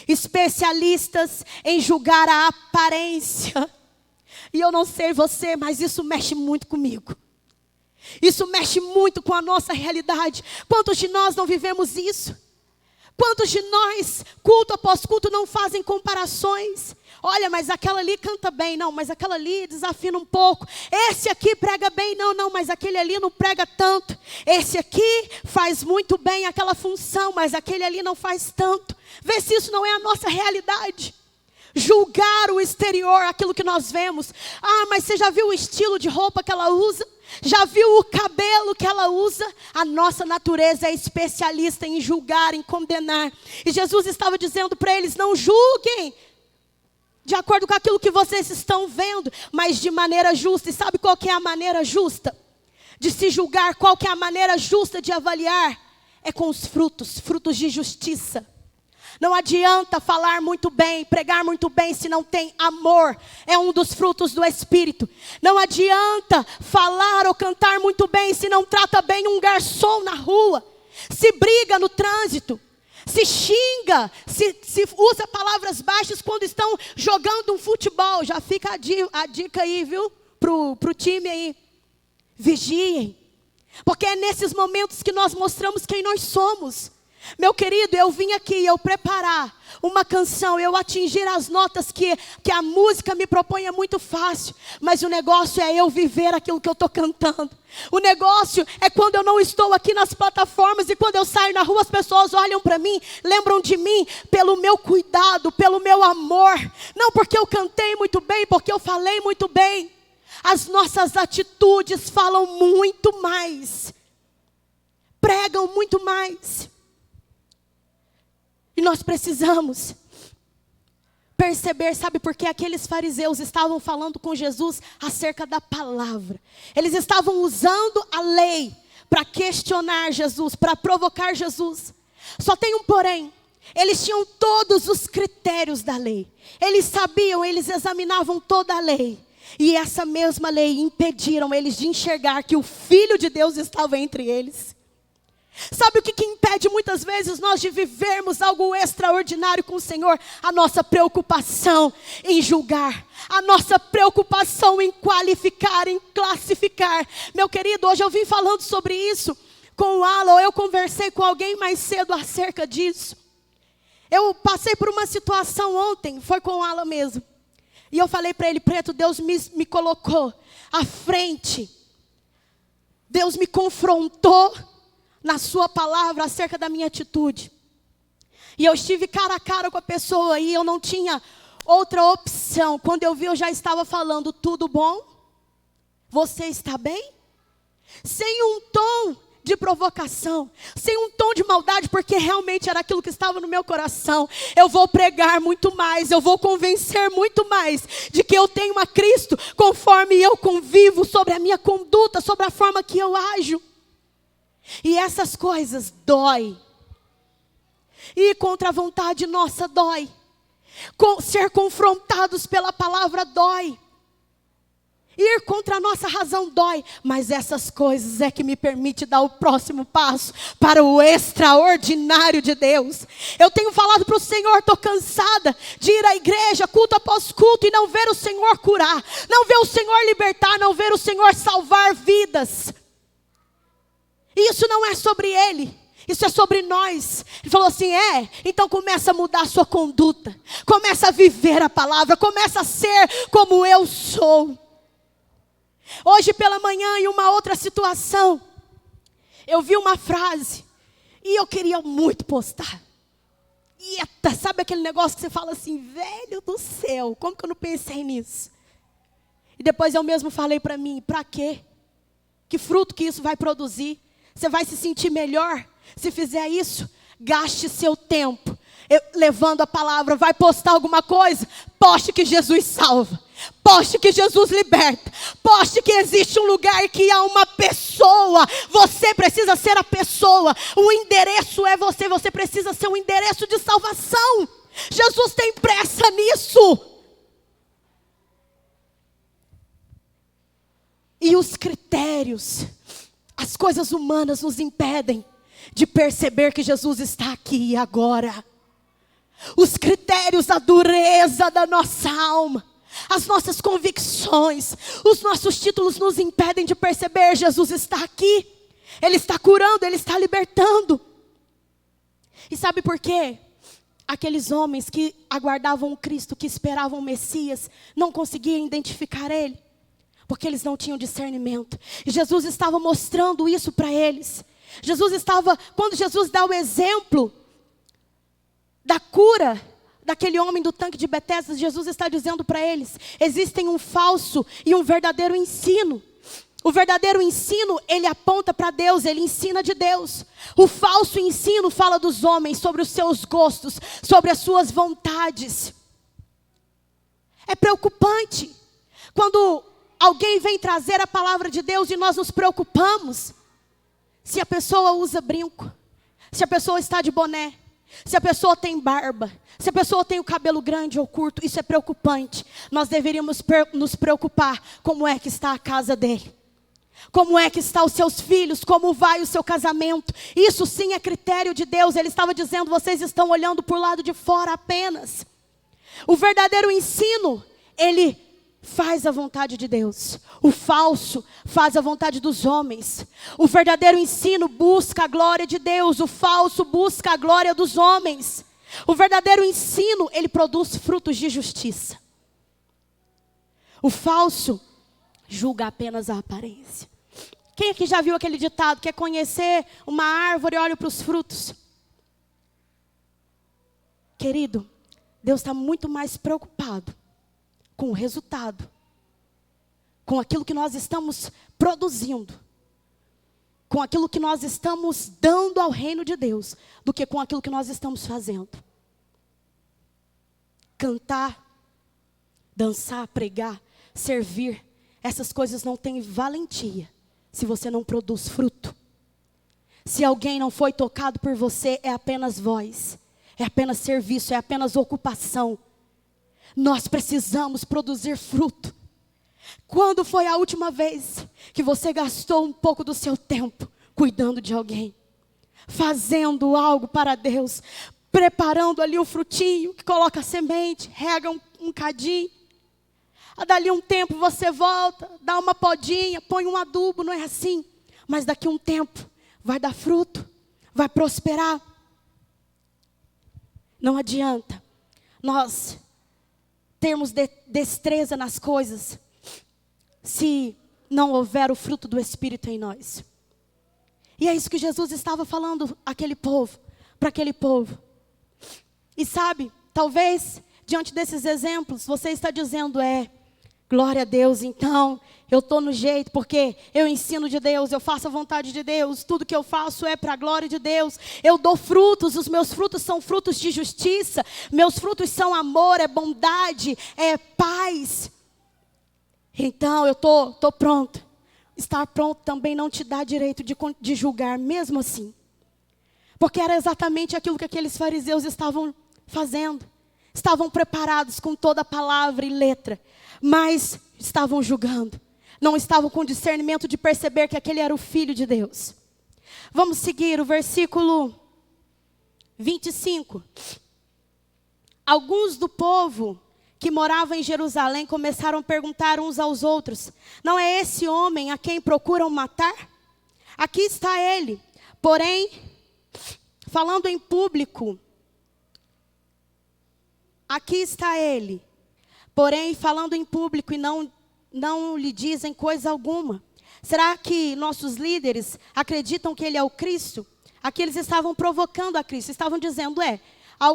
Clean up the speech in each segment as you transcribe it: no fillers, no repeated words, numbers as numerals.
especialistas em julgar a aparência. E eu não sei você, mas isso mexe muito comigo. Isso mexe muito com a nossa realidade. Quantos de nós não vivemos isso? Quantos de nós, culto após culto, não fazem comparações? Olha, mas aquela ali canta bem. Não, mas aquela ali desafina um pouco. Esse aqui prega bem. Não, mas aquele ali não prega tanto. Esse aqui faz muito bem aquela função, mas aquele ali não faz tanto. Vê se isso não é a nossa realidade. Julgar o exterior, aquilo que nós vemos. Ah, mas você já viu o estilo de roupa que ela usa? Já viu o cabelo que ela usa? A nossa natureza é especialista em julgar, em condenar. E Jesus estava dizendo para eles: não julguem de acordo com aquilo que vocês estão vendo, mas de maneira justa. E sabe qual que é a maneira justa de se julgar? Qual que é a maneira justa de avaliar? É com os frutos, frutos de justiça. Não adianta falar muito bem, pregar muito bem, se não tem amor. É um dos frutos do Espírito. Não adianta falar ou cantar muito bem, se não trata bem um garçom na rua. Se briga no trânsito. Se xinga, se usa palavras baixas quando estão jogando um futebol. Já fica a dica aí, viu? Pro time aí. Vigiem. Porque é nesses momentos que nós mostramos quem nós somos. Meu querido, eu vim aqui, eu preparar uma canção, eu atingir as notas que a música me propõe é muito fácil. Mas o negócio é eu viver aquilo que eu estou cantando. O negócio é quando eu não estou aqui nas plataformas e quando eu saio na rua as pessoas olham para mim, lembram de mim pelo meu cuidado, pelo meu amor. Não porque eu cantei muito bem, porque eu falei muito bem. As nossas atitudes falam muito mais, pregam muito mais. E nós precisamos perceber, sabe por que aqueles fariseus estavam falando com Jesus acerca da palavra. Eles estavam usando a lei para questionar Jesus, para provocar Jesus. Só tem um porém. Eles tinham todos os critérios da lei. Eles sabiam, eles examinavam toda a lei. E essa mesma lei impediram eles de enxergar que o Filho de Deus estava entre eles. Sabe o que impede muitas vezes nós de vivermos algo extraordinário com o Senhor? A nossa preocupação em julgar, a nossa preocupação em qualificar, em classificar. Meu querido, hoje eu vim falando sobre isso com o Alan, eu conversei com alguém mais cedo acerca disso. Eu passei por uma situação ontem, foi com o Alan mesmo. E eu falei para ele: Preto, Deus me colocou à frente. Deus me confrontou na sua palavra acerca da minha atitude. E eu estive cara a cara com a pessoa e eu não tinha outra opção. Quando eu vi, eu já estava falando: tudo bom? Você está bem? Sem um tom de provocação, sem um tom de maldade, porque realmente era aquilo que estava no meu coração. Eu vou pregar muito mais, eu vou convencer muito mais de que eu tenho a Cristo conforme eu convivo, sobre a minha conduta, sobre a forma que eu ajo. E essas coisas dói. Ir contra a vontade nossa dói. Ser confrontados pela palavra dói. Ir contra a nossa razão dói. Mas essas coisas é que me permite dar o próximo passo para o extraordinário de Deus. Eu tenho falado para o Senhor: estou cansada de ir à igreja culto após culto e não ver o Senhor curar, não ver o Senhor libertar, não ver o Senhor salvar vidas. Isso não é sobre ele, isso é sobre nós. Ele falou assim: então começa a mudar a sua conduta, começa a viver a palavra, começa a ser como eu sou. Hoje pela manhã, em uma outra situação, eu vi uma frase e eu queria muito postar. Eita, sabe aquele negócio que você fala assim: velho do céu, como que eu não pensei nisso? E depois eu mesmo falei para mim: para quê? Que fruto que isso vai produzir? Você vai se sentir melhor se fizer isso? Gaste seu tempo levando a palavra. Vai postar alguma coisa? Poste que Jesus salva. Poste que Jesus liberta. Poste que existe um lugar que há uma pessoa. Você precisa ser a pessoa. O endereço é você. Você precisa ser um endereço de salvação. Jesus tem pressa nisso. E os critérios, as coisas humanas nos impedem de perceber que Jesus está aqui e agora. os critérios, a dureza da nossa alma, as nossas convicções, os nossos títulos nos impedem de perceber: Jesus está aqui, Ele está curando, Ele está libertando. E sabe por quê? Aqueles homens que aguardavam o Cristo, que esperavam o Messias, não conseguiam identificar Ele, porque eles não tinham discernimento. E Jesus estava mostrando isso para eles. Quando Jesus dá o exemplo da cura daquele homem do tanque de Betesda, Jesus está dizendo para eles: existem um falso e um verdadeiro ensino. O verdadeiro ensino, ele aponta para Deus, ele ensina de Deus. O falso ensino fala dos homens, sobre os seus gostos, sobre as suas vontades. É preocupante quando alguém vem trazer a palavra de Deus e nós nos preocupamos se a pessoa usa brinco, se a pessoa está de boné, se a pessoa tem barba, se a pessoa tem o cabelo grande ou curto. Isso é preocupante. Nós deveríamos nos preocupar como é que está a casa dele, como é que estão os seus filhos, como vai o seu casamento. Isso sim é critério de Deus. Ele estava dizendo: vocês estão olhando por lado de fora apenas. O verdadeiro ensino, ele faz a vontade de Deus. O falso faz a vontade dos homens. O verdadeiro ensino busca a glória de Deus. O falso busca a glória dos homens. O verdadeiro ensino, ele produz frutos de justiça. O falso julga apenas a aparência. Quem aqui já viu aquele ditado: quer conhecer uma árvore, olha para os frutos? Querido, Deus está muito mais preocupado com o resultado, com aquilo que nós estamos produzindo, com aquilo que nós estamos dando ao reino de Deus, do que com aquilo que nós estamos fazendo. Cantar, dançar, pregar, servir, essas coisas não têm valentia se você não produz fruto. Se alguém não foi tocado por você, é apenas voz, é apenas serviço, é apenas ocupação. Nós precisamos produzir fruto. Quando foi a última vez que você gastou um pouco do seu tempo cuidando de alguém, fazendo algo para Deus, preparando ali o frutinho, que coloca a semente, rega um cadinho, dali um tempo você volta, dá uma podinha, põe um adubo, não é assim? Mas daqui um tempo vai dar fruto, vai prosperar. Não adianta nós termos destreza nas coisas se não houver o fruto do Espírito em nós. E é isso que Jesus estava falando para aquele povo. E sabe, talvez diante desses exemplos você está dizendo: glória a Deus, então eu estou no jeito, porque eu ensino de Deus, eu faço a vontade de Deus, tudo que eu faço é para a glória de Deus, eu dou frutos, os meus frutos são frutos de justiça, meus frutos são amor, é bondade, é paz. Então eu estou pronto. Estar pronto também não te dá direito de julgar, mesmo assim. Porque era exatamente aquilo que aqueles fariseus estavam fazendo. Estavam preparados com toda a palavra e letra, mas estavam julgando. Não estavam com discernimento de perceber que aquele era o Filho de Deus. Vamos seguir o versículo 25. Alguns do povo que moravam em Jerusalém começaram a perguntar uns aos outros: não é esse homem a quem procuram matar? Aqui está ele, porém, falando em público. Aqui está ele, porém, falando em público, e não lhe dizem coisa alguma. Será que nossos líderes acreditam que ele é o Cristo? Aqui eles estavam provocando a Cristo, estavam dizendo: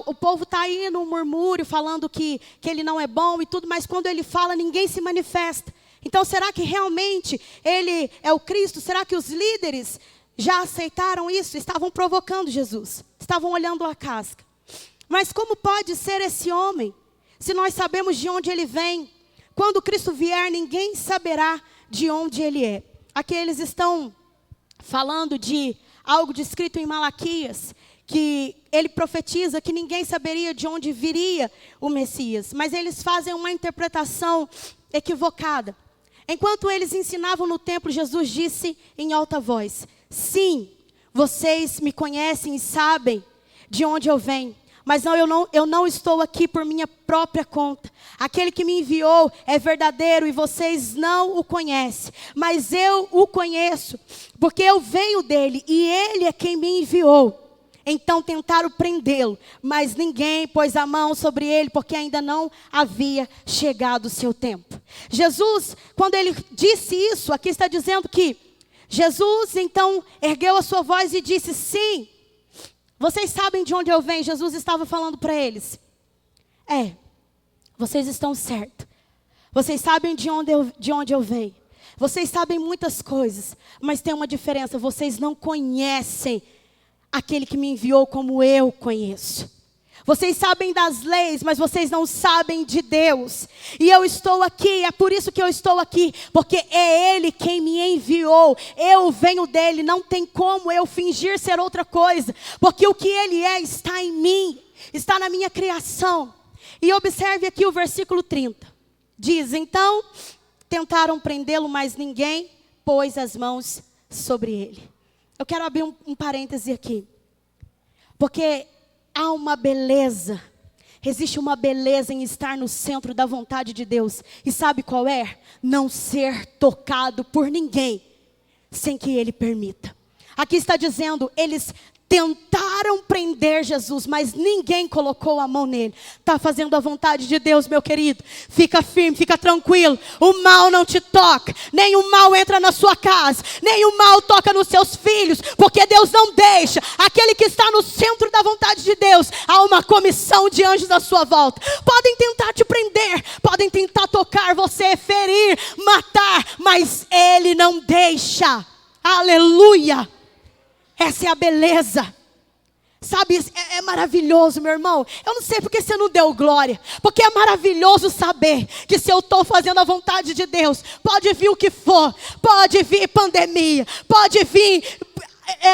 o povo está aí no murmúrio, falando que ele não é bom e tudo, mas quando ele fala, ninguém se manifesta. Então, será que realmente ele é o Cristo? Será que os líderes já aceitaram isso? Estavam provocando Jesus, estavam olhando a casca. Mas como pode ser esse homem, se nós sabemos de onde ele vem? Quando Cristo vier, ninguém saberá de onde ele é. Aqui eles estão falando de algo descrito em Malaquias, que ele profetiza que ninguém saberia de onde viria o Messias. Mas eles fazem uma interpretação equivocada. Enquanto eles ensinavam no templo, Jesus disse em alta voz: sim, vocês me conhecem e sabem de onde eu venho, Mas eu não estou aqui por minha própria conta. Aquele que me enviou é verdadeiro e vocês não o conhecem. Mas eu o conheço, porque eu venho dele e ele é quem me enviou. Então tentaram prendê-lo, mas ninguém pôs a mão sobre ele, porque ainda não havia chegado o seu tempo. Jesus, quando ele disse isso, aqui está dizendo que Jesus então ergueu a sua voz e disse: sim, vocês sabem de onde eu venho. Jesus estava falando para eles: vocês estão certos. Vocês sabem de onde eu venho. Vocês sabem muitas coisas, mas tem uma diferença: vocês não conhecem aquele que me enviou como eu conheço. Vocês sabem das leis, mas vocês não sabem de Deus. E eu estou aqui, é por isso que eu estou aqui, porque é Ele quem me enviou. Eu venho dEle, não tem como eu fingir ser outra coisa, porque o que Ele é está em mim, está na minha criação. E observe aqui o versículo 30. Diz: então tentaram prendê-lo, mas ninguém pôs as mãos sobre ele. Eu quero abrir um parêntese aqui, porque há uma beleza, existe uma beleza em estar no centro da vontade de Deus. E sabe qual é? Não ser tocado por ninguém sem que Ele permita. Aqui está dizendo, eles tentaram prender Jesus, mas ninguém colocou a mão nele. Está fazendo a vontade de Deus, meu querido? Fica firme, fica tranquilo. O mal não te toca, nem o mal entra na sua casa, nem o mal toca nos seus filhos, porque Deus não deixa. Aquele que está no centro da vontade de Deus, há uma comissão de anjos à sua volta. Podem tentar te prender, podem tentar tocar você, ferir, matar, mas Ele não deixa. Aleluia! Essa é a beleza. Sabe, é maravilhoso, meu irmão. Eu não sei porque você não deu glória. Porque é maravilhoso saber que se eu estou fazendo a vontade de Deus, pode vir o que for. Pode vir pandemia, pode vir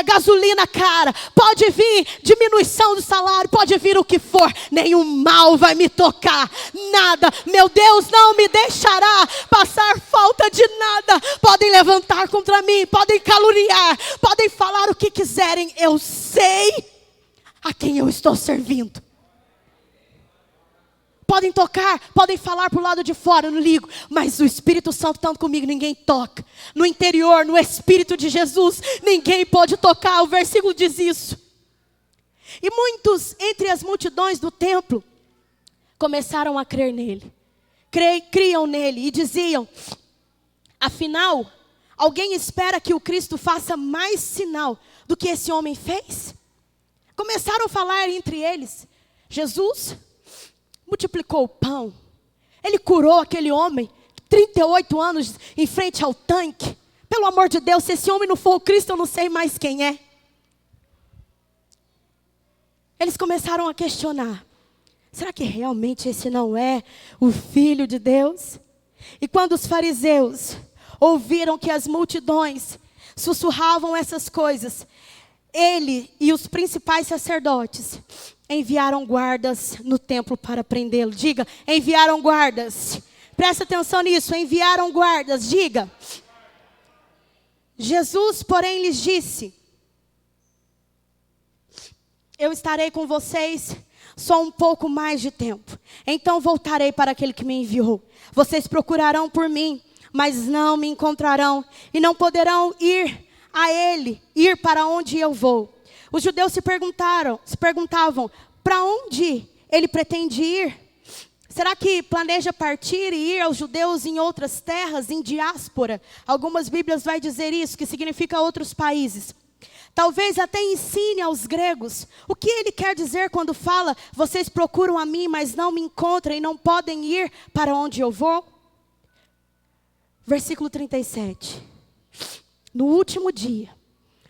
gasolina cara, pode vir diminuição do salário, pode vir o que for. Nenhum mal vai me tocar, nada. Meu Deus não me deixará passar falta de nada. Podem levantar contra mim, podem caluniar, podem falar o que quiserem. Eu sei a quem eu estou servindo. Podem tocar, podem falar para o lado de fora, eu não ligo. Mas o Espírito Santo estando comigo, ninguém toca. No interior, no Espírito de Jesus, ninguém pode tocar. O versículo diz isso. E muitos entre as multidões do templo começaram a crer nele. Criam nele e diziam: afinal, alguém espera que o Cristo faça mais sinal do que esse homem fez? Começaram a falar entre eles: Jesus multiplicou o pão, Ele curou aquele homem, 38 anos em frente ao tanque. Pelo amor de Deus, se esse homem não for o Cristo, eu não sei mais quem é. Eles começaram a questionar: será que realmente esse não é o Filho de Deus? E quando os fariseus ouviram que as multidões sussurravam essas coisas, ele e os principais sacerdotes enviaram guardas no templo para prendê-lo. Diga, enviaram guardas. Presta atenção nisso, enviaram guardas. Diga. Jesus, porém, lhes disse: eu estarei com vocês só um pouco mais de tempo. Então voltarei para aquele que me enviou. Vocês procurarão por mim, mas não me encontrarão. E não poderão ir para onde eu vou. Os judeus se perguntavam: para onde ele pretende ir? Será que planeja partir e ir aos judeus em outras terras, em diáspora? Algumas Bíblias vai dizer isso, que significa outros países. Talvez até ensine aos gregos. O que ele quer dizer quando fala: vocês procuram a mim, mas não me encontram e não podem ir para onde eu vou? Versículo 37. No último dia,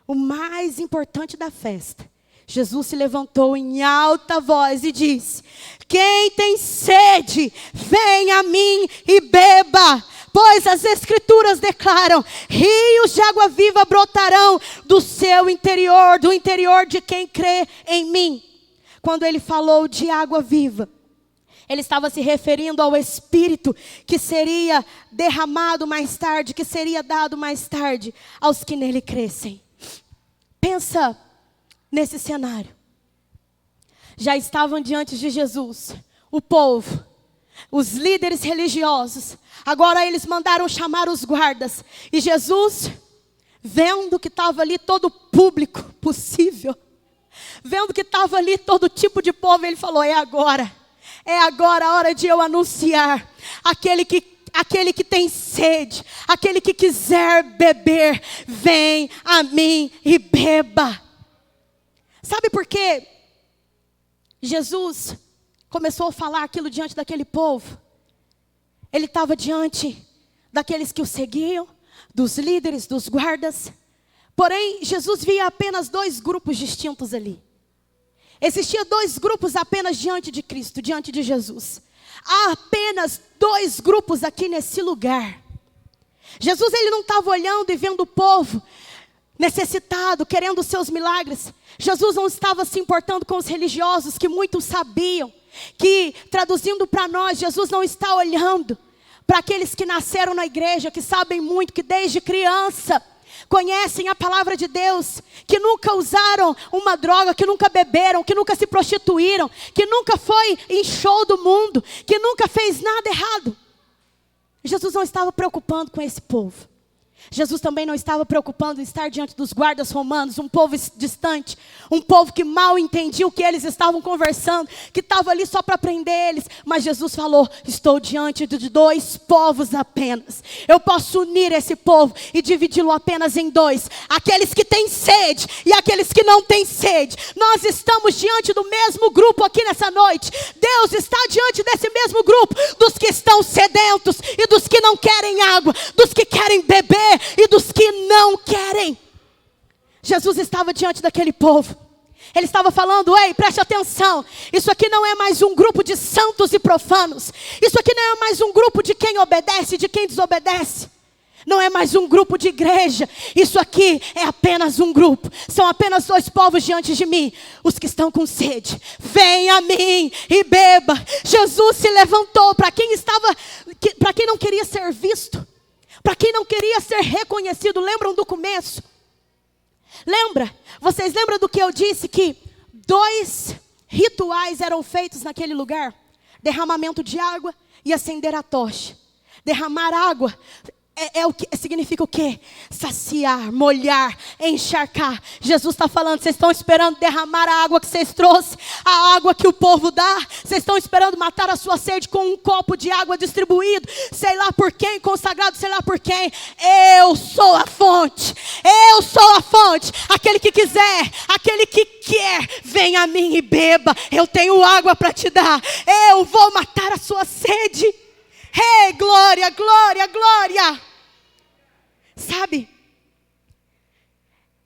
o mais importante da festa, Jesus se levantou em alta voz e disse: quem tem sede, venha a mim e beba. Pois as Escrituras declaram: rios de água viva brotarão do seu interior, do interior de quem crê em mim. Quando ele falou de água viva, ele estava se referindo ao Espírito que seria derramado mais tarde, que seria dado mais tarde aos que nele crescem. Pensa nesse cenário. já estavam diante de Jesus. O povo, os líderes religiosos. Agora eles mandaram chamar os guardas. E Jesus, vendo que estava ali todo o público possível, vendo que estava ali todo tipo de povo, ele falou: é agora a hora de eu anunciar. Aquele que tem sede, aquele que quiser beber, vem a mim e beba. Sabe por quê? Jesus começou a falar aquilo diante daquele povo. Ele estava diante daqueles que o seguiam, dos líderes, dos guardas. Porém, Jesus via apenas dois grupos distintos ali. Existia dois grupos apenas diante de Cristo, diante de Jesus. Há apenas dois grupos aqui nesse lugar. Jesus, ele não estava olhando e vendo o povo necessitado, querendo os seus milagres. Jesus não estava se importando com os religiosos, que muitos sabiam. Que, traduzindo para nós, Jesus não está olhando para aqueles que nasceram na igreja, que sabem muito, que desde criança conhecem a palavra de Deus, que nunca usaram uma droga, que nunca beberam, que nunca se prostituíram, que nunca foi em show do mundo, que nunca fez nada errado. Jesus não estava preocupando com esse povo. Jesus também não estava preocupado em estar diante dos guardas romanos, um povo distante, um povo que mal entendia o que eles estavam conversando, que estava ali só para prender eles. Mas Jesus falou: estou diante de dois povos apenas. Eu posso unir esse povo e dividi-lo apenas em dois: aqueles que têm sede e aqueles que não têm sede. Nós estamos diante do mesmo grupo aqui nessa noite. Deus está diante desse mesmo grupo, dos que estão sedentos e dos que não querem água, dos que querem beber e dos que não querem. Jesus estava diante daquele povo. Ele estava falando: ei, preste atenção. Isso aqui não é mais um grupo de santos e profanos. Isso aqui não é mais um grupo de quem obedece e de quem desobedece. Não é mais um grupo de igreja. Isso aqui é apenas um grupo. São apenas dois povos diante de mim: os que estão com sede, venha a mim e beba. Jesus se levantou para quem não queria ser visto, para quem não queria ser reconhecido. Lembram do começo? Vocês lembram do que eu disse? Que dois rituais eram feitos naquele lugar: derramamento de água e acender a tocha. Derramar água significa o quê? Saciar, molhar, encharcar. Jesus está falando: vocês estão esperando derramar a água que vocês trouxeram, a água que o povo dá. Vocês estão esperando matar a sua sede com um copo de água distribuído, sei lá por quem, consagrado sei lá por quem. Eu sou a fonte. Eu sou a fonte. Aquele que quiser, aquele que quer, vem a mim e beba. Eu tenho água para te dar. Eu vou matar a sua sede. Hey, glória, glória, glória. Sabe?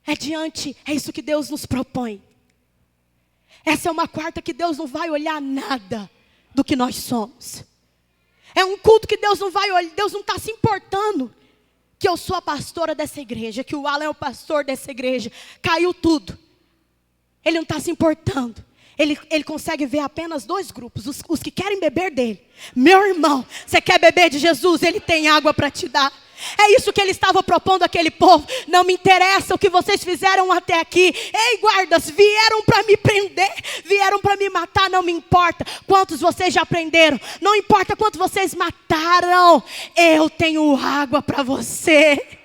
É isso que Deus nos propõe. Essa é uma quarta que Deus não vai olhar nada do que nós somos. É um culto que Deus não vai olhar. Deus não está se importando que eu sou a pastora dessa igreja, que o Alan é o pastor dessa igreja. Caiu tudo. Ele não está se importando. Ele consegue ver apenas dois grupos: os que querem beber dele. Meu irmão, você quer beber de Jesus? Ele tem água para te dar. É isso que ele estava propondo àquele povo. Não me interessa o que vocês fizeram até aqui. Ei, guardas, vieram para me prender, vieram para me matar. Não me importa quantos vocês já prenderam, não importa quantos vocês mataram. Eu tenho água para você.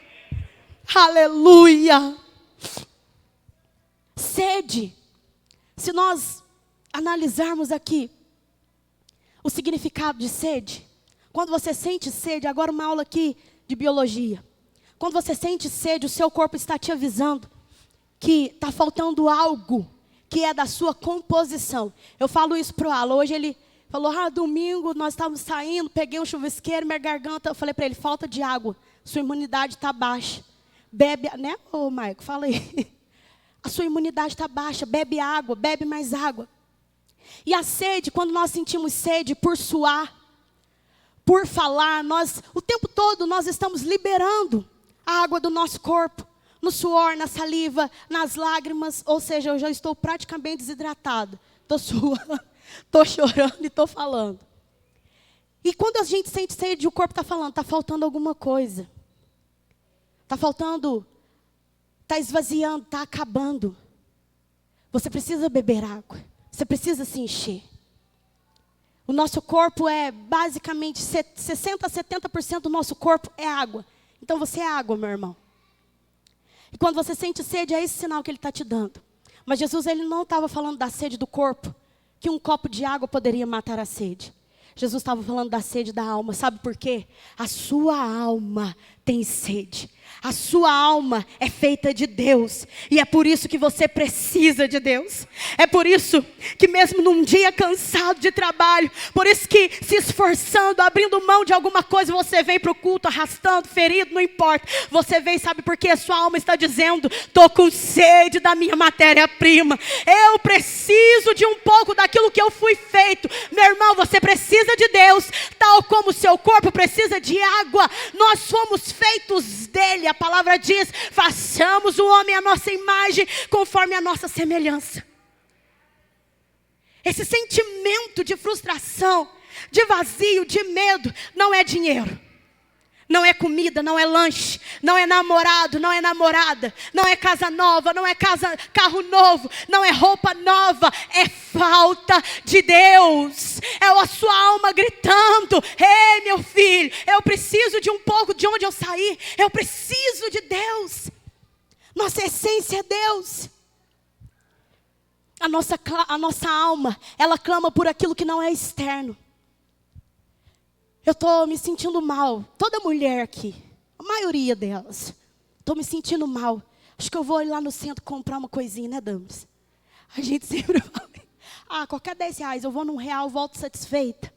Aleluia. Sede. Se nós analisarmos aqui o significado de sede, quando você sente sede, agora uma aula aqui de biologia. Quando você sente sede, o seu corpo está te avisando que está faltando algo que é da sua composição. Eu falo isso para o Alan. Hoje ele falou: domingo nós estávamos saindo, peguei um chuvisqueiro, minha garganta. Eu falei para ele: falta de água, sua imunidade está baixa. Bebe, né, ô Maico, fala aí. A sua imunidade está baixa, bebe água, bebe mais água. E a sede, quando nós sentimos sede por suar, por falar, o tempo todo nós estamos liberando a água do nosso corpo, no suor, na saliva, nas lágrimas. Ou seja, eu já estou praticamente desidratada. Estou suando, estou chorando e estou falando. E quando a gente sente sede, o corpo está falando: está faltando alguma coisa. Está faltando... está esvaziando, está acabando. Você precisa beber água. Você precisa se encher. O nosso corpo é basicamente 60% a 70% do nosso corpo é água. Então você é água, meu irmão. E quando você sente sede, é esse sinal que ele está te dando. Mas Jesus, ele não estava falando da sede do corpo, que um copo de água poderia matar a sede. Jesus estava falando da sede da alma. Sabe por quê? A sua alma tem sede. A sua alma é feita de Deus. E é por isso que você precisa de Deus. É por isso que mesmo num dia cansado de trabalho, por isso que se esforçando, abrindo mão de alguma coisa, você vem para o culto arrastando, ferido, não importa. Você vem, sabe por quê? A sua alma está dizendo: estou com sede da minha matéria-prima. Eu preciso de um pouco daquilo que eu fui feito. Meu irmão, você precisa de Deus, tal como o seu corpo precisa de água. Nós somos feitos dele. A palavra diz: façamos o homem à nossa imagem, conforme a nossa semelhança. Esse sentimento de frustração, de vazio, de medo, não é dinheiro. Não é comida, não é lanche, não é namorado, não é namorada, não é casa nova, não é carro novo, não é roupa nova, é falta de Deus. É a sua alma gritando: ei, meu filho, eu preciso de um pouco de onde eu saí, eu preciso de Deus. Nossa essência é Deus. A nossa alma, ela clama por aquilo que não é externo. Eu estou me sentindo mal. Toda mulher aqui, a maioria delas, estou me sentindo mal. Acho que eu vou ir lá no centro comprar uma coisinha, né, Damas? A gente sempre fala: qualquer R$10, eu vou num real, volto satisfeita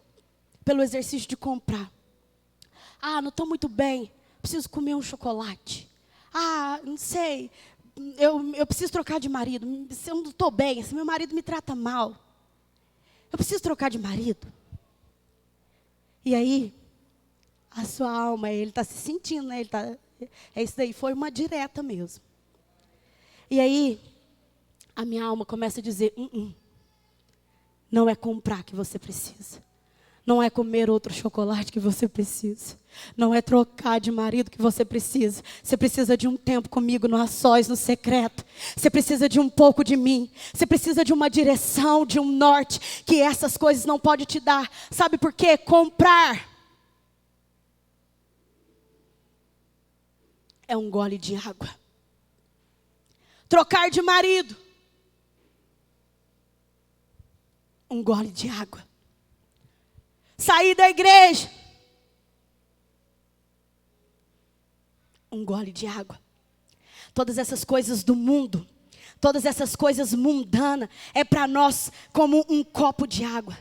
pelo exercício de comprar. Não estou muito bem, preciso comer um chocolate. Não sei, eu preciso trocar de marido. Eu não estou bem, assim, meu marido me trata mal. Eu preciso trocar de marido. E aí, a sua alma, ele está se sentindo, né? Isso daí foi uma direta mesmo. E aí, a minha alma começa a dizer: não é comprar que você precisa. Não é comer outro chocolate que você precisa. Não é trocar de marido que você precisa. Você precisa de um tempo comigo no a sós, no secreto. Você precisa de um pouco de mim. Você precisa de uma direção, de um norte, que essas coisas não podem te dar. Sabe por quê? Comprar é um gole de água. Trocar de marido, um gole de água. Sair da igreja, um gole de água. Todas essas coisas do mundo, todas essas coisas mundanas, é para nós como um copo de água.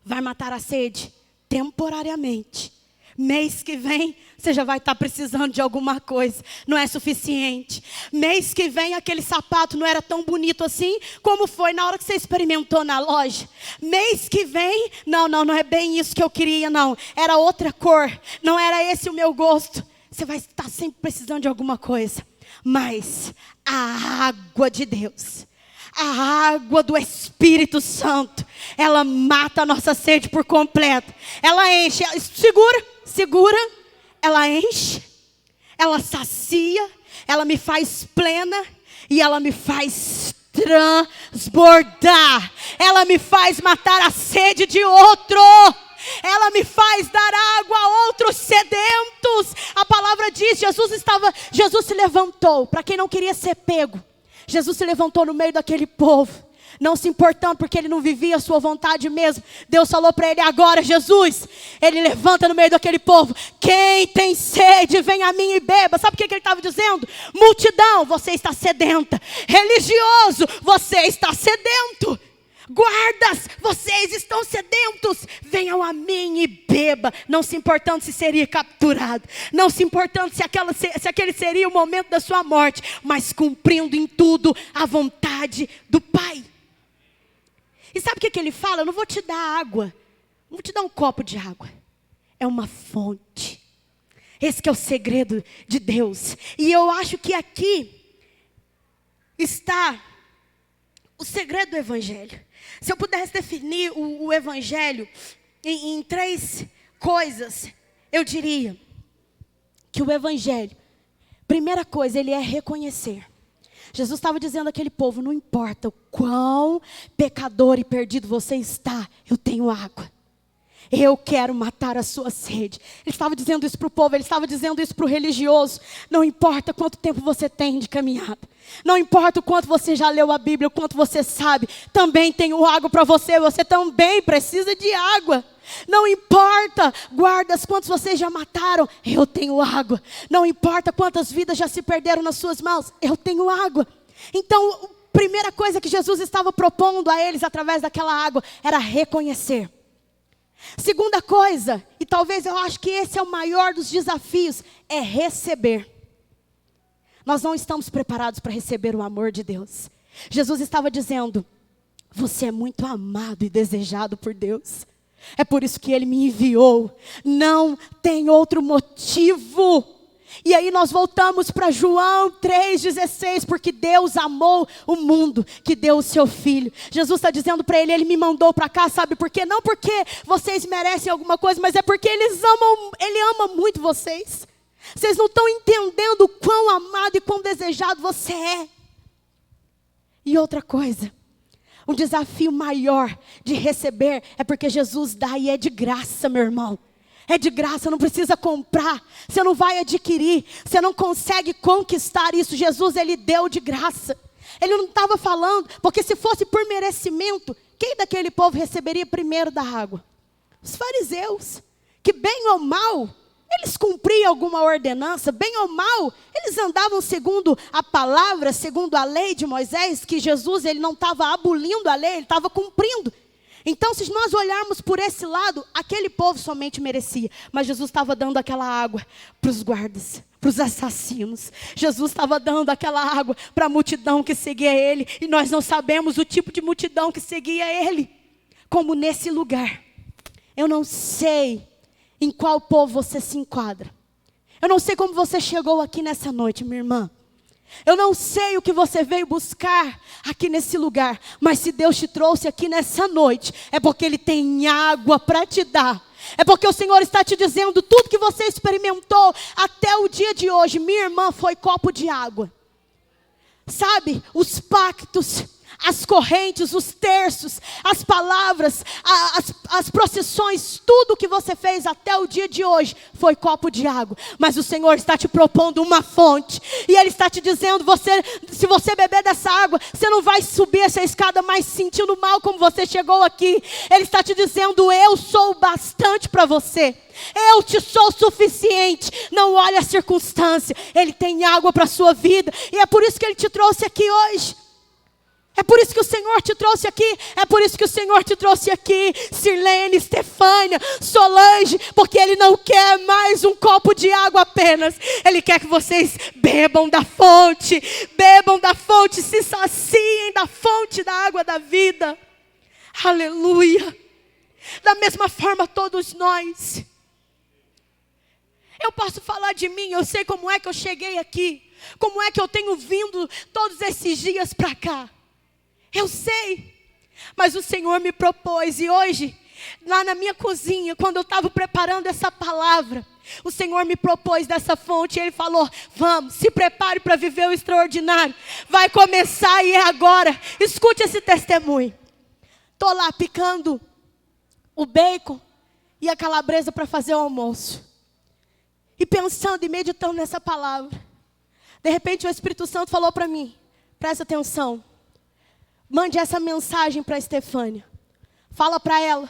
Vai matar a sede temporariamente. Mês que vem, você já vai estar precisando de alguma coisa. Não é suficiente. Mês que vem, aquele sapato não era tão bonito assim, como foi na hora que você experimentou na loja. Mês que vem, não é bem isso que eu queria, não. Era outra cor, não era esse o meu gosto. Você vai estar sempre precisando de alguma coisa. Mas a água de Deus, a água do Espírito Santo, ela mata a nossa sede por completo. Ela enche, segura, ela enche, ela sacia, ela me faz plena e ela me faz transbordar. Ela me faz matar a sede de outro. Ela me faz dar água a outros sedentos. A palavra diz, Jesus se levantou, para quem não queria ser pego. Jesus se levantou no meio daquele povo, não se importando porque ele não vivia a sua vontade mesmo. Deus falou para ele: agora, Jesus, ele levanta no meio daquele povo: quem tem sede, vem a mim e beba. Sabe o que ele estava dizendo? Multidão, você está sedenta. Religioso, você está sedento. Guardas, vocês estão sedentos, venham a mim e beba. Não se importando se seria capturado, não se importando se aquele seria o momento da sua morte, mas cumprindo em tudo a vontade do Pai. E sabe o que ele fala? Eu não vou te dar água, não vou te dar um copo de água, é uma fonte. Esse que é o segredo de Deus. E eu acho que aqui está o segredo do Evangelho. Se eu pudesse definir o Evangelho em 3 coisas, eu diria que o Evangelho, primeira coisa, ele é reconhecer. Jesus estava dizendo àquele povo, não importa o quão pecador e perdido você está, eu tenho água. Eu quero matar a sua sede. Ele estava dizendo isso para o povo, ele estava dizendo isso para o religioso. Não importa quanto tempo você tem de caminhada. Não importa o quanto você já leu a Bíblia, o quanto você sabe. Também tenho água para você, você também precisa de água. Não importa, guardas, quantos vocês já mataram, eu tenho água. Não importa quantas vidas já se perderam nas suas mãos, eu tenho água. Então, a primeira coisa que Jesus estava propondo a eles através daquela água era reconhecer. Segunda coisa, e talvez eu acho que esse é o maior dos desafios, é receber. Nós não estamos preparados para receber o amor de Deus. Jesus estava dizendo, você é muito amado e desejado por Deus. É por isso que Ele me enviou. Não tem outro motivo. E aí nós voltamos para João 3,16, porque Deus amou o mundo, que deu o seu Filho. Jesus está dizendo para ele me mandou para cá, sabe por quê? Não porque vocês merecem alguma coisa, mas é porque Ele ama muito vocês. Vocês não estão entendendo o quão amado e quão desejado você é. E outra coisa, um desafio maior de receber é porque Jesus dá e é de graça, meu irmão. É de graça, não precisa comprar, você não vai adquirir, você não consegue conquistar isso. Jesus, Ele deu de graça. Ele não estava falando, porque se fosse por merecimento, quem daquele povo receberia primeiro da água? Os fariseus, que bem ou mal, eles cumpriam alguma ordenança, bem ou mal, eles andavam segundo a palavra, segundo a lei de Moisés, que Jesus, Ele não estava abolindo a lei, Ele estava cumprindo. Então, se nós olharmos por esse lado, aquele povo somente merecia. Mas Jesus estava dando aquela água para os guardas, para os assassinos. Jesus estava dando aquela água para a multidão que seguia Ele. E nós não sabemos o tipo de multidão que seguia Ele. Como nesse lugar. Eu não sei em qual povo você se enquadra. Eu não sei como você chegou aqui nessa noite, minha irmã. Eu não sei o que você veio buscar aqui nesse lugar, mas se Deus te trouxe aqui nessa noite, é porque Ele tem água para te dar. É porque o Senhor está te dizendo, tudo que você experimentou até o dia de hoje, minha irmã, foi copo de água. Sabe, os pactos, as correntes, os terços, as palavras, as procissões, tudo que você fez até o dia de hoje foi copo de água. Mas o Senhor está te propondo uma fonte. E Ele está te dizendo, se você beber dessa água, você não vai subir essa escada mais sentindo mal como você chegou aqui. Ele está te dizendo, eu sou o bastante para você. Eu te sou suficiente. Não olhe a circunstância. Ele tem água para a sua vida. E é por isso que Ele te trouxe aqui hoje. É por isso que o Senhor te trouxe aqui. É por isso que o Senhor te trouxe aqui. Sirlene, Estefânia, Solange. Porque Ele não quer mais um copo de água apenas. Ele quer que vocês bebam da fonte. Bebam da fonte. Se saciem da fonte da água da vida. Aleluia. Da mesma forma todos nós. Eu posso falar de mim. Eu sei como é que eu cheguei aqui. Como é que eu tenho vindo todos esses dias para cá. Eu sei, mas o Senhor me propôs, e hoje, lá na minha cozinha, quando eu estava preparando essa palavra, o Senhor me propôs dessa fonte, e Ele falou, vamos, se prepare para viver o extraordinário, vai começar e é agora. Escute esse testemunho. Estou lá picando o bacon e a calabresa para fazer o almoço, e pensando e meditando nessa palavra, de repente o Espírito Santo falou para mim, presta atenção, mande essa mensagem para a Estefânia. Fala para ela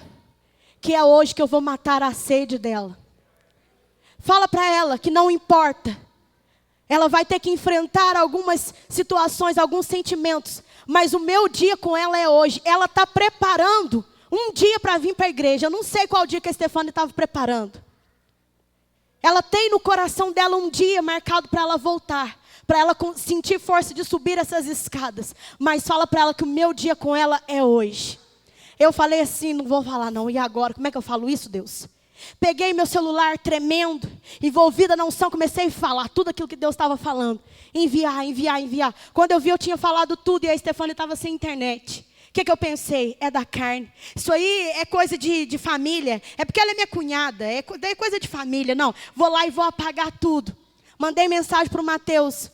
que é hoje que eu vou matar a sede dela. Fala para ela que não importa. Ela vai ter que enfrentar algumas situações, alguns sentimentos. Mas o meu dia com ela é hoje. Ela está preparando um dia para vir para a igreja. Eu não sei qual dia que a Estefânia estava preparando. Ela tem no coração dela um dia marcado para ela voltar. Para ela sentir força de subir essas escadas. Mas fala para ela que o meu dia com ela é hoje. Eu falei assim, não vou falar não. E agora, como é que eu falo isso, Deus? Peguei meu celular tremendo, envolvida na unção, comecei a falar tudo aquilo que Deus estava falando. Enviar. Quando eu vi, eu tinha falado tudo e a Estefânia estava sem internet. O que eu pensei? É da carne. Isso aí é coisa de família. É porque ela é minha cunhada. É coisa de família. Não, vou lá e vou apagar tudo. Mandei mensagem para o Mateus.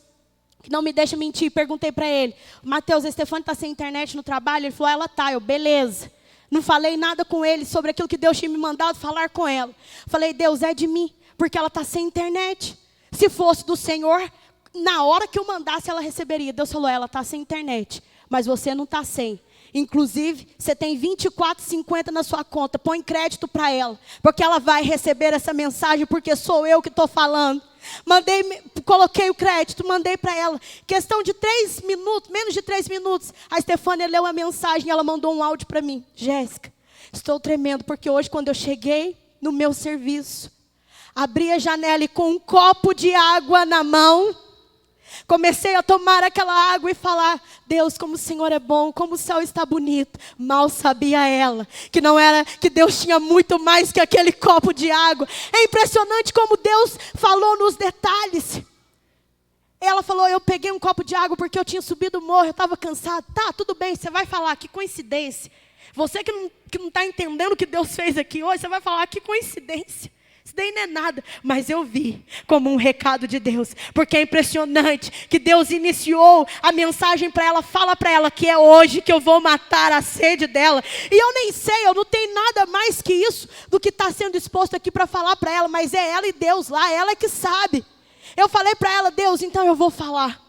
que não me deixa mentir. Perguntei para ele, Mateus, a Stefane está sem internet no trabalho? Ele falou, ela está. Eu, beleza. Não falei nada com ele sobre aquilo que Deus tinha me mandado falar com ela. Falei, Deus, é de mim, porque ela está sem internet. Se fosse do Senhor, na hora que eu mandasse, ela receberia. Deus falou, ela está sem internet, mas você não está sem. Inclusive, você tem 24,50 na sua conta. Põe crédito para ela, porque ela vai receber essa mensagem, porque sou eu que estou falando. Coloquei o crédito, mandei para ela. Questão de 3 minutos, menos de 3 minutos. A Stefane leu a mensagem, ela mandou um áudio para mim. Jéssica, estou tremendo, porque hoje quando eu cheguei no meu serviço, abri a janela e com um copo de água na mão, comecei a tomar aquela água e falar, Deus, como o Senhor é bom, como o céu está bonito. Mal sabia ela que não era, que Deus tinha muito mais que aquele copo de água. É impressionante como Deus falou nos detalhes. Ela falou, eu peguei um copo de água porque eu tinha subido o morro, eu estava cansada. Tá, tudo bem, você vai falar, que coincidência. Você que não está entendendo o que Deus fez aqui hoje, você vai falar, que coincidência. Isso daí não é nada, mas eu vi como um recado de Deus, porque é impressionante que Deus iniciou a mensagem para ela, fala para ela que é hoje que eu vou matar a sede dela, e eu nem sei, eu não tenho nada mais que isso, do que está sendo exposto aqui para falar para ela, mas é ela e Deus lá, ela é que sabe. Eu falei para ela, Deus, então eu vou falar.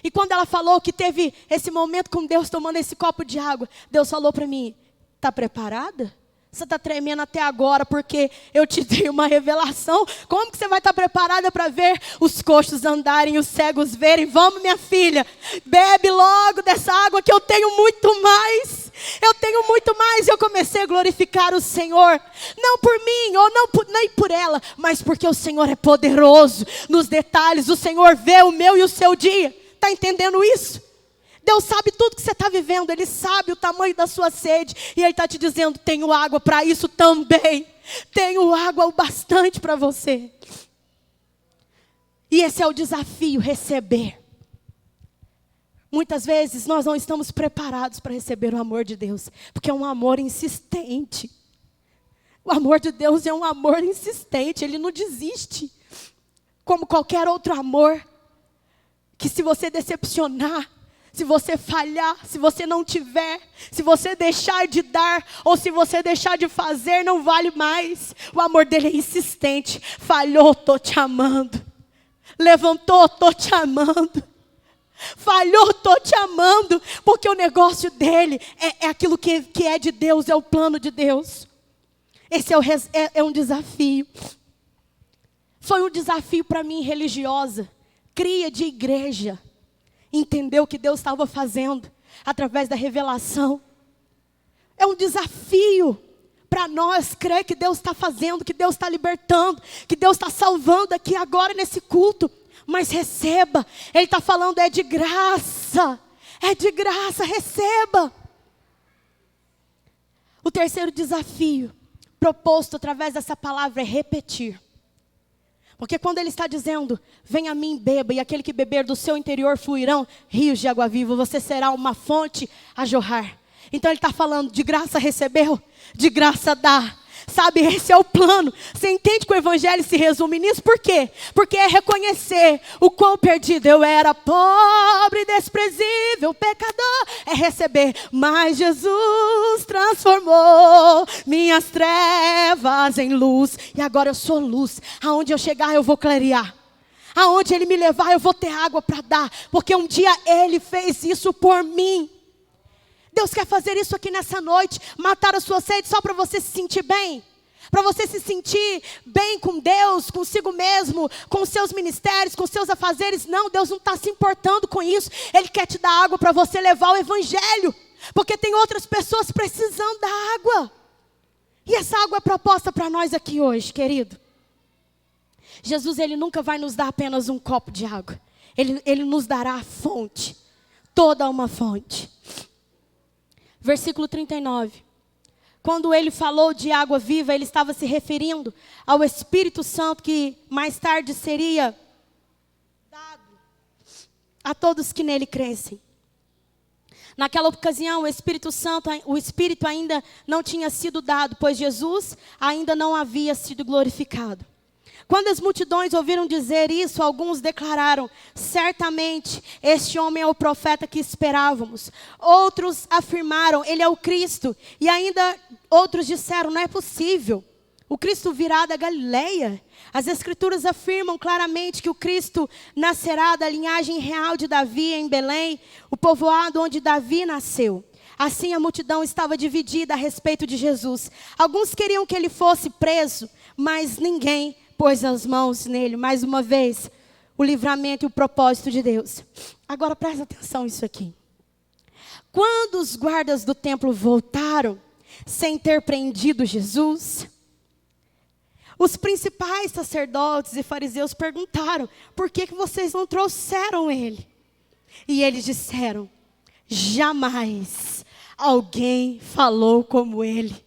E quando ela falou que teve esse momento com Deus tomando esse copo de água, Deus falou para mim, está preparada? Você está tremendo até agora porque eu te dei uma revelação. Como que você vai estar preparada para ver os coxos andarem, os cegos verem? Vamos, minha filha, bebe logo dessa água que eu tenho muito mais. Eu tenho muito mais. Eu comecei a glorificar o Senhor. Não por mim, ou não nem por ela, mas porque o Senhor é poderoso. Nos detalhes, o Senhor vê o meu e o seu dia. Está entendendo isso? Deus sabe tudo que você está vivendo, Ele sabe o tamanho da sua sede, e Ele está te dizendo, tenho água para isso também, tenho água o bastante para você. E esse é o desafio, receber. Muitas vezes nós não estamos preparados para receber o amor de Deus, porque é um amor insistente. O amor de Deus é um amor insistente, Ele não desiste, como qualquer outro amor, que se você decepcionar, se você falhar, se você não tiver, se você deixar de dar, ou se você deixar de fazer, não vale mais. O amor dele é insistente. Falhou, estou te amando. Levantou, estou te amando. Falhou, estou te amando. Porque o negócio dele é aquilo que é de Deus, é o plano de Deus. Esse é um desafio. Foi um desafio para mim, religiosa, cria de igreja. Entendeu o que Deus estava fazendo através da revelação. É um desafio para nós crer que Deus está fazendo, que Deus está libertando, que Deus está salvando aqui agora nesse culto. Mas receba, Ele está falando, é de graça, receba. O terceiro desafio proposto através dessa palavra é repetir. Porque quando Ele está dizendo, venha a mim, beba, e aquele que beber do seu interior fluirão rios de água viva, você será uma fonte a jorrar. Então Ele está falando, de graça recebeu, de graça dá. Sabe, esse é o plano. Você entende que o evangelho se resume nisso? Por quê? Porque é reconhecer o quão perdido eu era, pobre, desprezível, pecador. É receber, mas Jesus transformou minhas trevas em luz. E agora eu sou luz. Aonde eu chegar eu vou clarear. Aonde Ele me levar eu vou ter água para dar. Porque um dia Ele fez isso por mim. Deus quer fazer isso aqui nessa noite, matar a sua sede só para você se sentir bem. Para você se sentir bem com Deus, consigo mesmo, com os seus ministérios, com os seus afazeres. Não, Deus não está se importando com isso. Ele quer te dar água para você levar o evangelho. Porque tem outras pessoas precisando da água. E essa água é proposta para nós aqui hoje, querido. Jesus, Ele nunca vai nos dar apenas um copo de água. Ele nos dará a fonte, toda uma fonte. Versículo 39. Quando Ele falou de água viva, Ele estava se referindo ao Espírito Santo que mais tarde seria dado a todos que nele crescem. Naquela ocasião, o Espírito Santo, o Espírito ainda não tinha sido dado, pois Jesus ainda não havia sido glorificado. Quando as multidões ouviram dizer isso, alguns declararam: certamente este homem é o profeta que esperávamos. Outros afirmaram: ele é o Cristo. E ainda outros disseram: não é possível. O Cristo virá da Galileia. As Escrituras afirmam claramente que o Cristo nascerá da linhagem real de Davi em Belém, o povoado onde Davi nasceu. Assim a multidão estava dividida a respeito de Jesus. Alguns queriam que ele fosse preso, mas ninguém pôs as mãos nele. Mais uma vez, o livramento e o propósito de Deus. Agora presta atenção nisso aqui. Quando os guardas do templo voltaram, sem ter prendido Jesus, os principais sacerdotes e fariseus perguntaram: por que vocês não trouxeram ele? E eles disseram: jamais alguém falou como ele.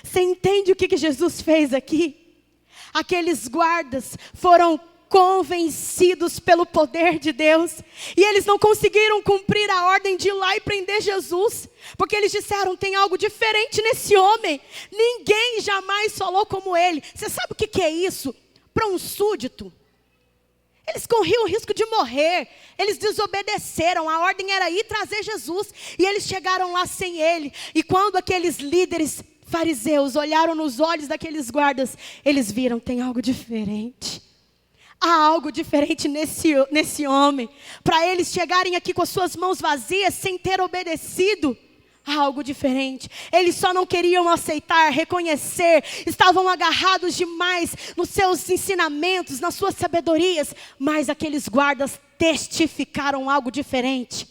Você entende o que Jesus fez aqui? Aqueles guardas foram convencidos pelo poder de Deus, e eles não conseguiram cumprir a ordem de ir lá e prender Jesus, porque eles disseram: tem algo diferente nesse homem, ninguém jamais falou como ele. Você sabe o que é isso? Para um súdito, eles corriam o risco de morrer, eles desobedeceram, a ordem era ir trazer Jesus, e eles chegaram lá sem ele. E quando aqueles líderes fariseus olharam nos olhos daqueles guardas, eles viram: tem algo diferente. Há algo diferente nesse homem. Para eles chegarem aqui com as suas mãos vazias, sem ter obedecido, há algo diferente. Eles só não queriam aceitar, reconhecer, estavam agarrados demais nos seus ensinamentos, nas suas sabedorias, mas aqueles guardas testificaram algo diferente.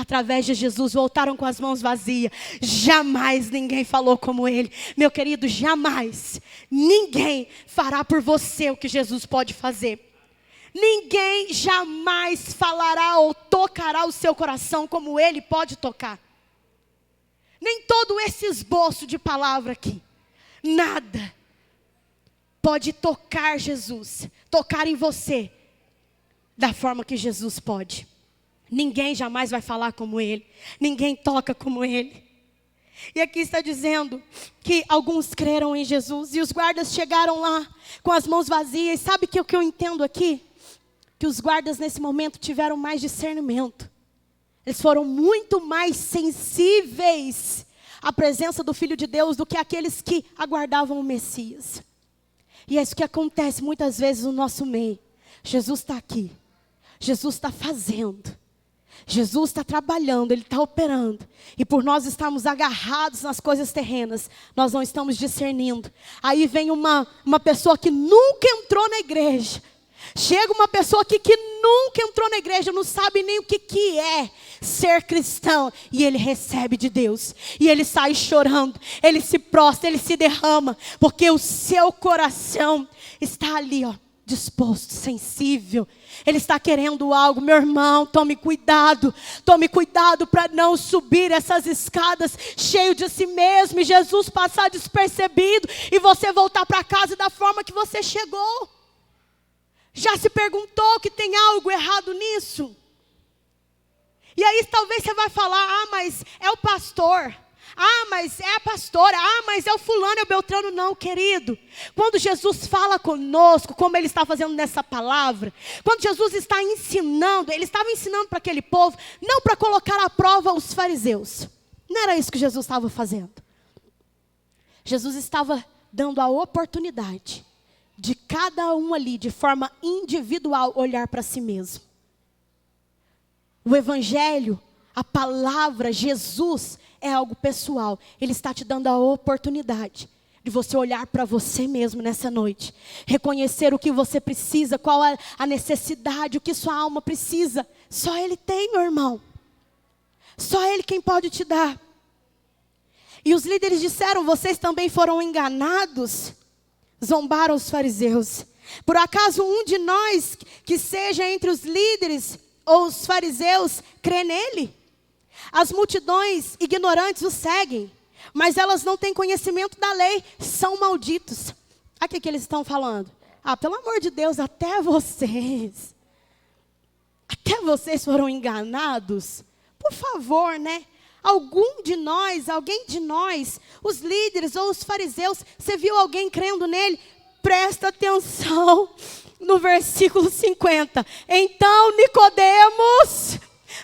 Através de Jesus, voltaram com as mãos vazias. Jamais ninguém falou como ele. Meu querido, jamais. Ninguém fará por você o que Jesus pode fazer. Ninguém jamais falará ou tocará o seu coração como ele pode tocar. Nem todo esse esboço de palavra aqui. Nada pode tocar Jesus, tocar em você, da forma que Jesus pode. Ninguém jamais vai falar como ele. Ninguém toca como ele. E aqui está dizendo que alguns creram em Jesus. E os guardas chegaram lá com as mãos vazias. Sabe o que eu entendo aqui? Que os guardas nesse momento tiveram mais discernimento. Eles foram muito mais sensíveis à presença do Filho de Deus do que aqueles que aguardavam o Messias. E é isso que acontece muitas vezes no nosso meio. Jesus está aqui. Jesus está fazendo. Jesus está trabalhando, Ele está operando. E por nós estarmos agarrados nas coisas terrenas, nós não estamos discernindo. Aí vem uma pessoa que nunca entrou na igreja. Chega uma pessoa aqui que nunca entrou na igreja, não sabe nem o que é ser cristão. E ele recebe de Deus. E ele sai chorando, ele se prostra, ele se derrama. Porque o seu coração está ali, ó, disposto, sensível. Ele está querendo algo. Meu irmão, tome cuidado para não subir essas escadas cheio de si mesmo e Jesus passar despercebido e você voltar para casa da forma que você chegou. Já se perguntou que tem algo errado nisso? E aí talvez você vai falar: ah, mas é o pastor. Ah, mas é a pastora. Ah, mas é o fulano, é o beltrano. Não, querido. Quando Jesus fala conosco, como Ele está fazendo nessa palavra, quando Jesus está ensinando, Ele estava ensinando para aquele povo, não para colocar à prova os fariseus. Não era isso que Jesus estava fazendo. Jesus estava dando a oportunidade de cada um ali, de forma individual, olhar para si mesmo. O Evangelho, a palavra, Jesus, é algo pessoal. Ele está te dando a oportunidade de você olhar para você mesmo nessa noite. Reconhecer o que você precisa, qual é a necessidade, o que sua alma precisa. Só Ele tem, meu irmão. Só Ele quem pode te dar. E os líderes disseram: vocês também foram enganados? Zombaram os fariseus. Por acaso um de nós, que seja entre os líderes ou os fariseus, crê nele? As multidões ignorantes o seguem, mas elas não têm conhecimento da lei, são malditos. Aqui o que eles estão falando? Ah, pelo amor de Deus, até vocês foram enganados? Por favor, né? Alguém de nós, os líderes ou os fariseus, você viu alguém crendo nele? presta atenção no versículo 50. Então Nicodemos,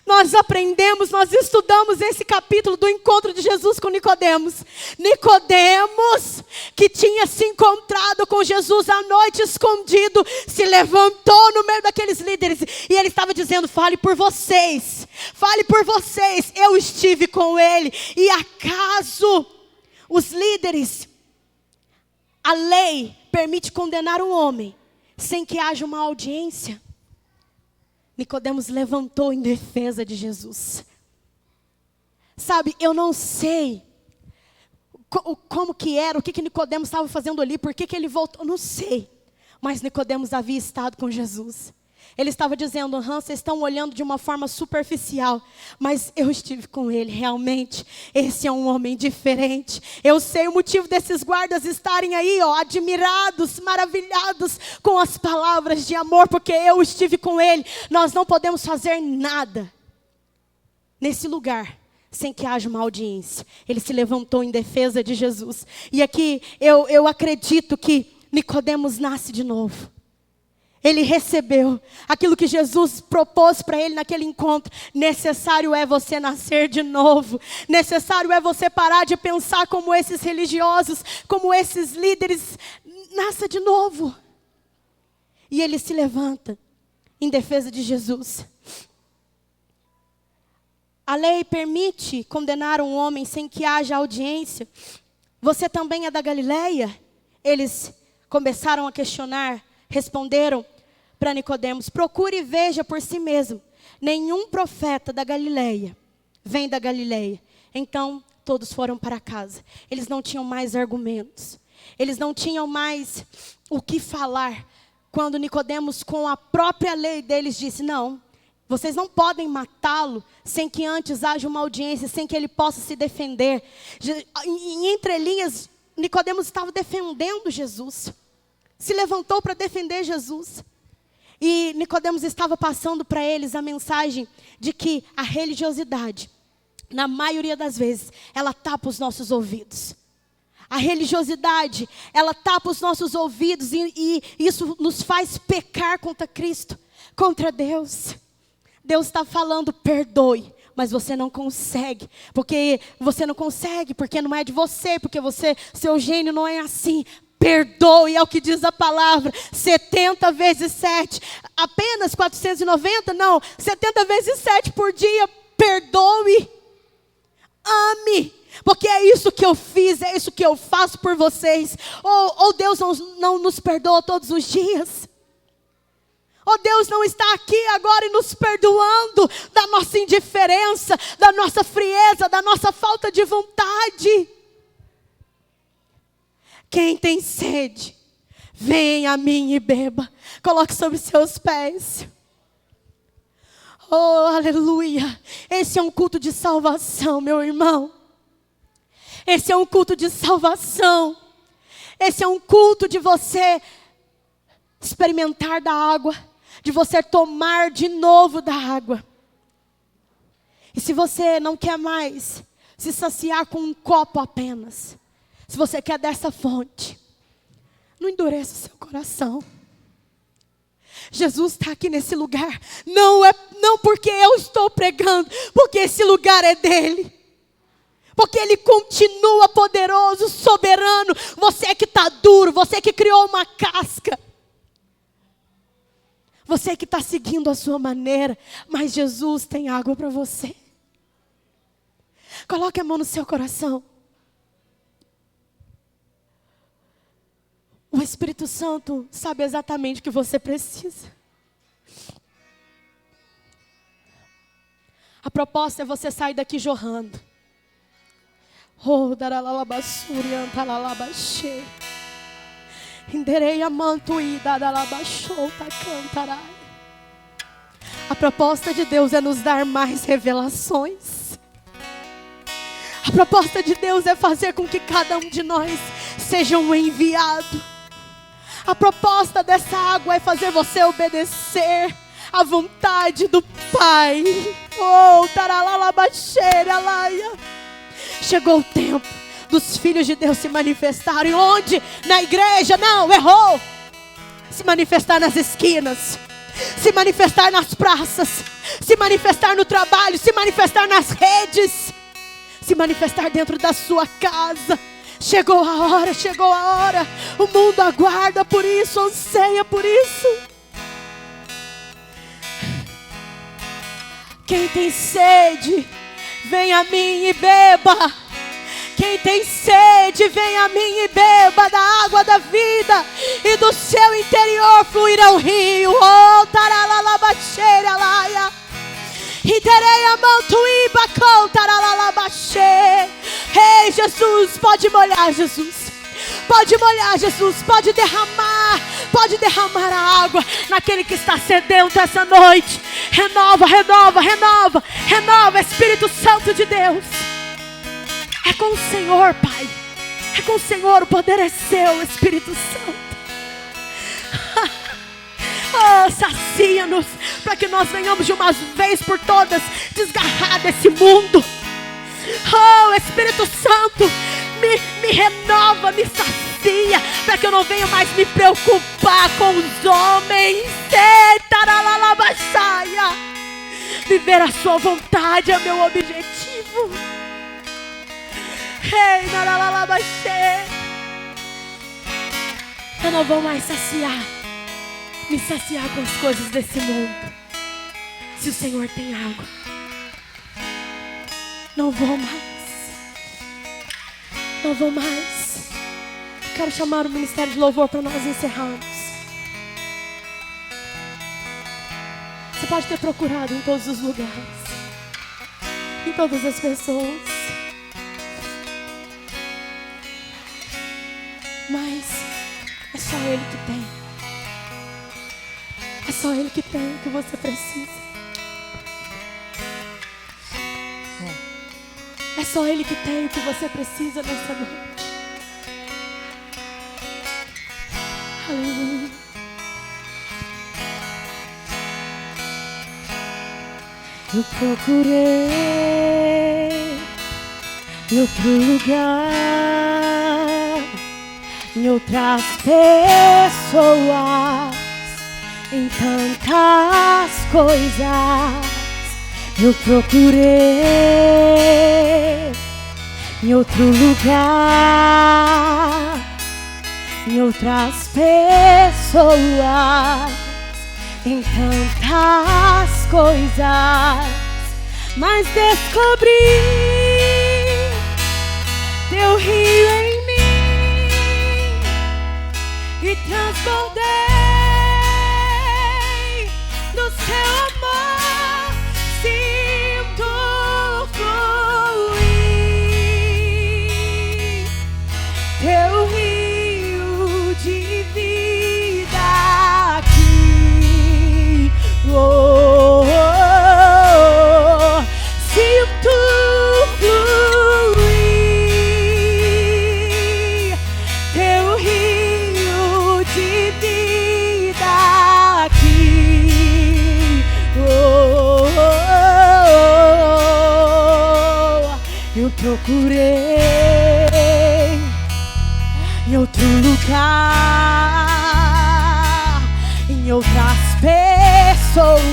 nós aprendemos, nós estudamos esse capítulo do encontro de Jesus com Nicodemos. Nicodemos, que tinha se encontrado com Jesus à noite escondido, se levantou no meio daqueles líderes e ele estava dizendo: fale por vocês, eu estive com ele. E acaso os líderes, a lei permite condenar um homem sem que haja uma audiência? Nicodemos levantou em defesa de Jesus. Sabe, eu não sei como que era, o que Nicodemos estava fazendo ali, por que ele voltou, eu não sei. Mas Nicodemos havia estado com Jesus. Ele estava dizendo: vocês estão olhando de uma forma superficial, mas eu estive com ele, realmente, esse é um homem diferente. Eu sei o motivo desses guardas estarem aí, admirados, maravilhados com as palavras de amor, porque eu estive com ele. Nós não podemos fazer nada nesse lugar sem que haja uma audiência. Ele se levantou em defesa de Jesus. E aqui eu acredito que Nicodemos nasce de novo. Ele recebeu aquilo que Jesus propôs para ele naquele encontro. Necessário é você nascer de novo. Necessário é você parar de pensar como esses religiosos, como esses líderes. Nasça de novo. E ele se levanta em defesa de Jesus. A lei permite condenar um homem sem que haja audiência. Você também é da Galileia? Eles começaram a questionar, responderam para Nicodemos: procure e veja por si mesmo. Nenhum profeta da Galileia vem da Galileia. Então todos foram para casa. Eles não tinham mais argumentos. Eles não tinham mais o que falar. Quando Nicodemos, com a própria lei deles, disse: não, vocês não podem matá-lo sem que antes haja uma audiência, sem que ele possa se defender. Em entrelinhas, Nicodemos estava defendendo Jesus. Se levantou para defender Jesus. E Nicodemos estava passando para eles a mensagem de que a religiosidade, na maioria das vezes, ela tapa os nossos ouvidos. A religiosidade, ela tapa os nossos ouvidos e isso nos faz pecar contra Cristo, contra Deus. Deus está falando: perdoe, mas você não consegue. Porque não é de você, porque seu gênio não é assim. Perdoe, é o que diz a palavra, 70 vezes 7, apenas 490? Não, 70 vezes 7 por dia. Perdoe, ame, porque é isso que eu fiz, é isso que eu faço por vocês. Ou Deus não nos perdoa todos os dias? Ou Deus não está aqui agora e nos perdoando da nossa indiferença, da nossa frieza, da nossa falta de vontade? Quem tem sede, venha a mim e beba. Coloque sobre seus pés. Oh, aleluia. Esse é um culto de salvação, meu irmão. Esse é um culto de salvação. Esse é um culto de você experimentar da água, de você tomar de novo da água. E se você não quer mais se saciar com um copo apenas, se você quer dessa fonte, não endureça o seu coração. Jesus está aqui nesse lugar. Não porque eu estou pregando, porque esse lugar é dele. Porque ele continua poderoso, soberano. Você que está duro, você que criou uma casca, você que está seguindo a sua maneira, mas Jesus tem água para você. Coloque a mão no seu coração. O Espírito Santo sabe exatamente o que você precisa. A proposta é você sair daqui jorrando. Oh, daralalabassuri, antalalabaxê. Inderei amantui, dadalabachou, tacantarai. A proposta de Deus é nos dar mais revelações. A proposta de Deus é fazer com que cada um de nós seja um enviado. A proposta dessa água é fazer você obedecer à vontade do Pai. Oh, taralalabaxeira, laia. Chegou o tempo dos filhos de Deus se manifestarem. Onde? Na igreja? Não, errou. Se manifestar nas esquinas, se manifestar nas praças, se manifestar no trabalho, se manifestar nas redes, se manifestar dentro da sua casa. Chegou a hora, chegou a hora. O mundo aguarda por isso, anseia por isso. Quem tem sede, vem a mim e beba. Quem tem sede, vem a mim e beba da água da vida, e do seu interior fluirá um rio. Oh, taralalabaxeira laia. E terei a mão tuíba com taralalabaxê. Ei, Jesus, pode molhar, Jesus. Pode molhar, Jesus, pode derramar a água naquele que está sedento essa noite. Renova, renova, renova, renova, Espírito Santo de Deus. É com o Senhor, Pai. É com o Senhor, o poder é seu, Espírito Santo. Oh, sacia-nos, para que nós venhamos de uma vez por todas desgarrar desse mundo. Oh, Espírito Santo, me renova, me sacia, para que eu não venha mais me preocupar com os homens. Viver a sua vontade é meu objetivo. Ei, eu não vou mais me saciar com as coisas desse mundo. Se o Senhor tem água, não vou mais. Quero chamar o ministério de louvor para nós encerrarmos. Você pode ter procurado em todos os lugares, em todas as pessoas, mas é só Ele que tem. É só Ele que tem o que você precisa. É só Ele que tem o que você precisa nessa noite. Aleluia. Eu procurei em outro lugar, em outras pessoas, em tantas coisas. Eu procurei em outro lugar, em outras pessoas, em tantas coisas, mas descobri teu rio em mim e transbordei do seu amor. Sinto fluir teu rio de vida aqui. Oh, oh, oh. Sinto fluir teu rio de vida aqui. Oh, oh, oh. Eu procurei em outro lugar, em outras pessoas,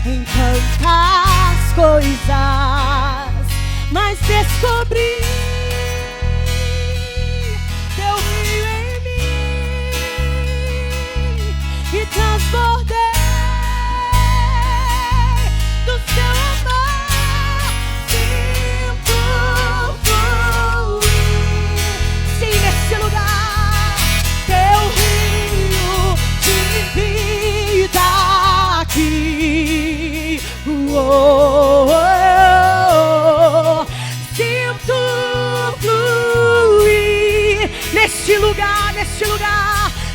em tantas coisas, mas descobri teu rio em mim e transbordei do seu amor. Sinto fluir, sim, nesse lugar, teu rio de vida aqui. Oh, oh, oh. Sinto fluir neste lugar,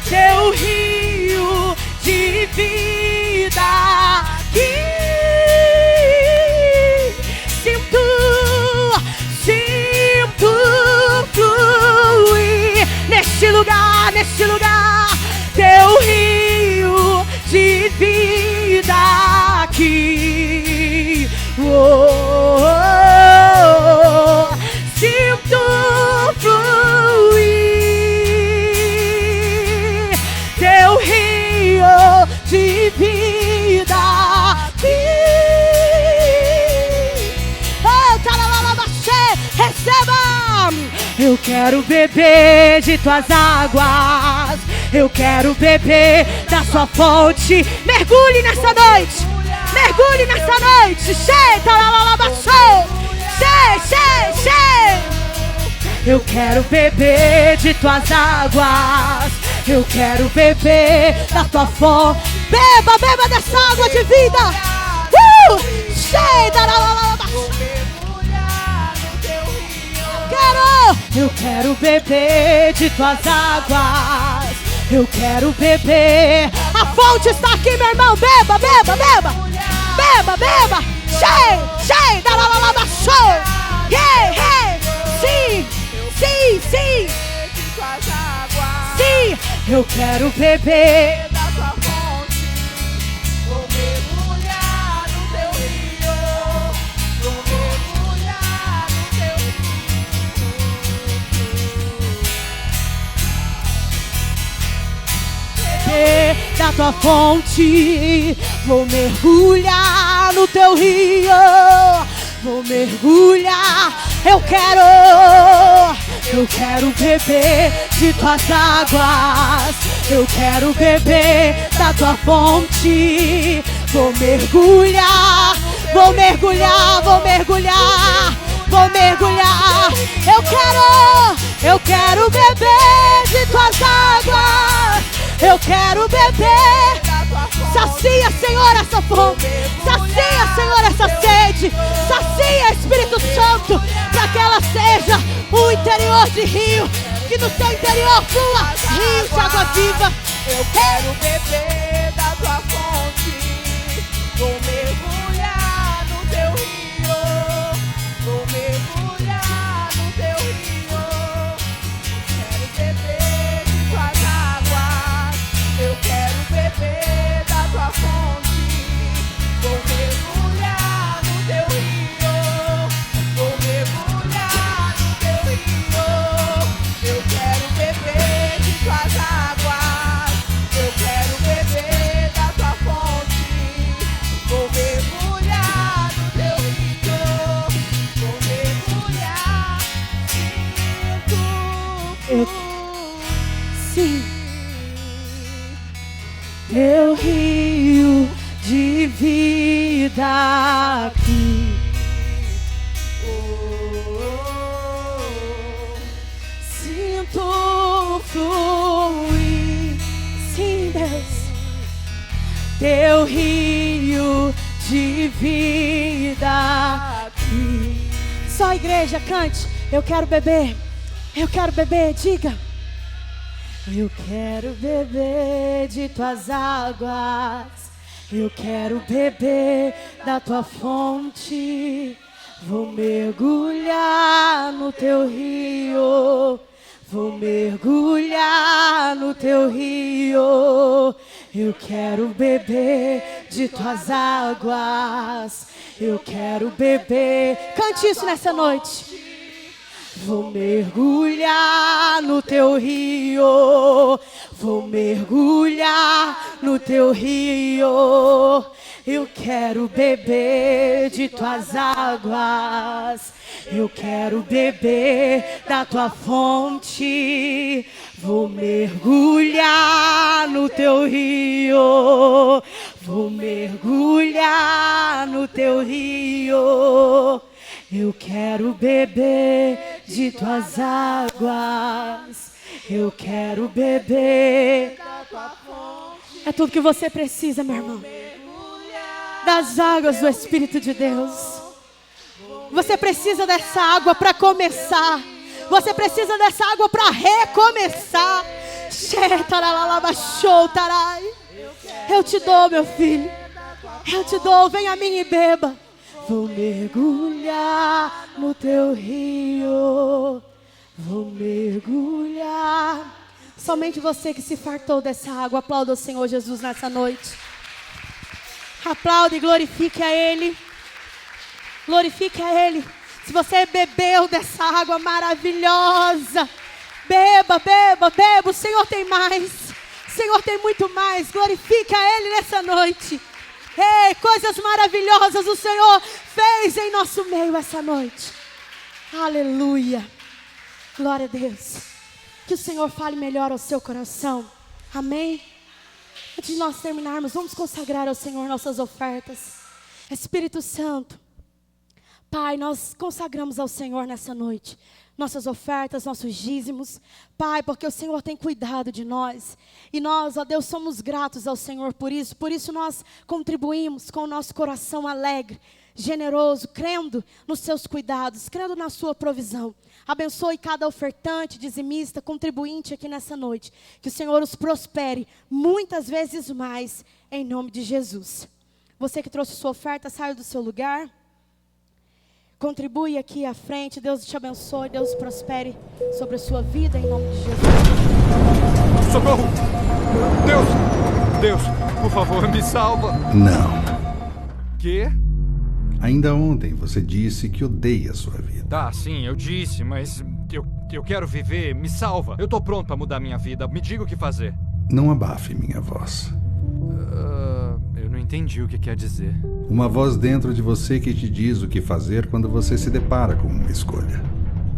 teu rio de vida aqui. Sinto fluir neste lugar, teu rio de vida aqui. Oh, oh, oh. Sinto Eu quero beber de tuas águas. Eu quero beber da sua fonte. Mergulhe nessa noite. Mergulhe nessa noite. Eu quero beber de tuas águas. Eu quero beber da tua fonte. Beba, beba dessa água de vida. Eu quero beber de tuas águas. Eu quero beber. A fonte está aqui, meu irmão. Beba, beba, beba. Beba, beba. Cheio, daralala, show. Hey, hey. Sim, sim, sim. Sim, eu quero beber Da tua fonte, vou mergulhar no teu rio. Vou mergulhar no teu beber da tua fonte. Vou mergulhar no teu rio. Vou mergulhar. Eu quero beber de tuas águas. Eu quero beber da tua fonte. Vou mergulhar, vou mergulhar, vou mergulhar, vou mergulhar. Eu quero beber de tuas águas. Eu quero beber. Sacia, Senhor, essa fome. Sacia, Senhor, essa sede. Sacia, Espírito Santo, para que ela seja um interior de rio. Que no seu interior flua rio de água viva. Eu quero beber da tua fonte. Vou mergulhar no teu rio. Vou mergulhar no teu rio. Quero beber de tuas águas. Eu quero beber da tua fonte. Vou mergulhar no teu rio. Vou mergulhar no teu rio. Eu quero beber de tuas águas. Eu quero beber da tua fonte. Vou mergulhar no teu rio. Vou mergulhar. Sim, teu rio de vida aqui. Sinto fluir. Sim, Deus. Teu rio de vida aqui. Só a igreja cante. Eu quero beber. Eu quero beber, diga. Eu quero beber de tuas águas. Eu quero beber da tua fonte. Vou mergulhar no teu rio. Vou mergulhar no teu rio. Eu quero beber de tuas águas. Eu quero beber. Cante isso nessa noite. Vou mergulhar no teu rio. Vou mergulhar no teu rio. Eu quero beber de tuas águas. Eu quero beber da tua fonte. Vou mergulhar no teu rio. Vou mergulhar no teu rio. Eu quero beber de tuas águas. Eu quero beber. É tudo que você precisa, meu irmão. Das águas do Espírito de Deus. Você precisa dessa água para começar. Você precisa dessa água para recomeçar. Eu te dou, meu filho. Eu te dou, vem a mim e beba. Vou mergulhar no teu rio. Vou mergulhar. Somente você que se fartou dessa água, aplauda o Senhor Jesus nessa noite. Aplaude e glorifique a Ele. Glorifique a Ele. Se você bebeu dessa água maravilhosa, beba, beba, beba. O Senhor tem mais. O Senhor tem muito mais. Glorifique a Ele nessa noite. Ei, coisas maravilhosas o Senhor fez em nosso meio essa noite. Aleluia. Glória a Deus. Que o Senhor fale melhor ao seu coração. Amém? Antes de nós terminarmos, vamos consagrar ao Senhor nossas ofertas. Espírito Santo, Pai, nós consagramos ao Senhor nessa noite nossas ofertas, nossos dízimos, Pai, porque o Senhor tem cuidado de nós, e nós, ó Deus, somos gratos ao Senhor por isso nós contribuímos com o nosso coração alegre, generoso, crendo nos seus cuidados, crendo na sua provisão. Abençoe cada ofertante, dizimista, contribuinte aqui nessa noite, que o Senhor os prospere muitas vezes mais, em nome de Jesus. Você que trouxe sua oferta, saia do seu lugar. Contribui aqui à frente. Deus te abençoe. Deus prospere sobre a sua vida em nome de Jesus. Socorro! Deus, por favor, me salva. Não. Quê? Ainda ontem você disse que odeia a sua vida. Tá, sim, eu disse, mas eu quero viver. Me salva. Eu tô pronto pra mudar minha vida. Me diga o que fazer. Não abafe minha voz. Eu não entendi o que quer dizer. Uma voz dentro de você que te diz o que fazer quando você se depara com uma escolha.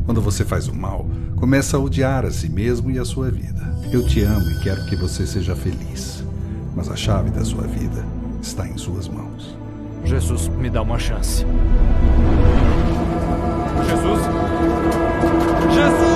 Quando você faz o mal, começa a odiar a si mesmo e a sua vida. Eu te amo e quero que você seja feliz. Mas a chave da sua vida está em suas mãos. Jesus, me dá uma chance. Jesus? Jesus!